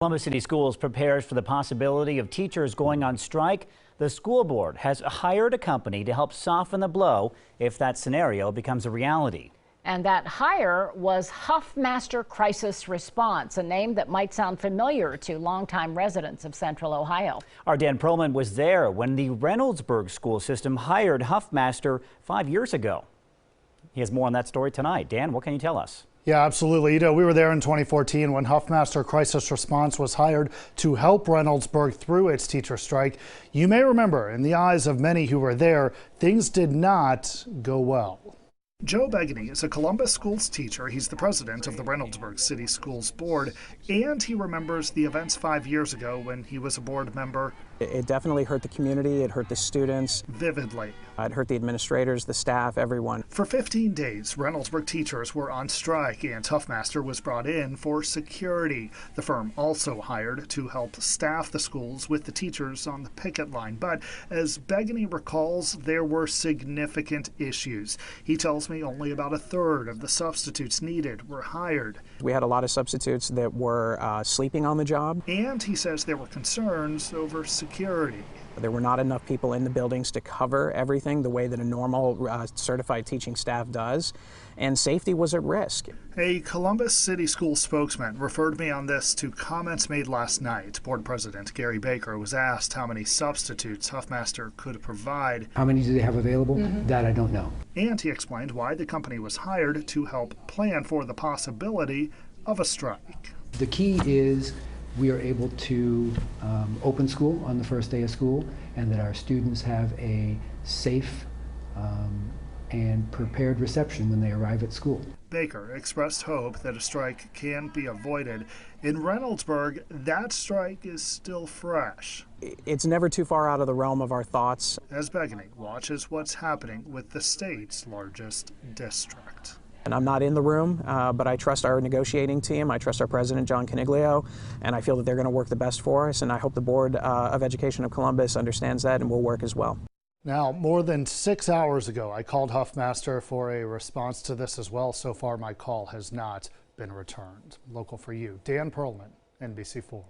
Columbus City Schools prepares for the possibility of teachers going on strike. The school board has hired a company to help soften the blow if that scenario becomes a reality. And that hire was Huffmaster Crisis Response, a name that might sound familiar to longtime residents of Central Ohio. Our Dan Perlman was there when the Reynoldsburg school system hired Huffmaster 5 years ago. He has more on that story tonight. Dan, what can you tell us? Yeah, absolutely. We were there in 2014 when Huffmaster Crisis Response was hired to help Reynoldsburg through its teacher strike. You may remember, in the eyes of many who were there, things did not go well. Joe Beggany is a Columbus schools teacher. He's the president of the Reynoldsburg City Schools Board, and he remembers the events 5 years ago when he was a board member. It definitely hurt the community, it hurt the students. Vividly. It hurt the administrators, the staff, everyone. For 15 days, Reynoldsburg teachers were on strike, and Huffmaster was brought in for security. The firm also hired to help staff the schools with the teachers on the picket line. But as Beggany recalls, there were significant issues. He tells me only about a third of the substitutes needed were hired. We had a lot of substitutes that were sleeping on the job. And he says there were concerns over security. There were not enough people in the buildings to cover everything the way that a normal certified teaching staff does, and safety was at risk. A Columbus City School spokesman referred me on this to comments made last night. Board President Gary Baker was asked how many substitutes Huffmaster could provide. How many do they have available? That I don't know. And he explained why the company was hired to help plan for the possibility of a strike. The key is we are able to open school on the first day of school, and that our students have a safe and prepared reception when they arrive at school. Baker expressed hope that a strike can be avoided. In Reynoldsburg, that strike is still fresh. It's never too far out of the realm of our thoughts. As Beggany watches what's happening with the state's largest district. And I'm not in the room, but I trust our negotiating team. I trust our president, John Coniglio, and I feel that they're going to work the best for us. And I hope the Board of Education of Columbus understands that and will work as well. Now, more than 6 hours ago, I called Huffmaster for a response to this as well. So far, my call has not been returned. Local for you, Dan Perlman, NBC4.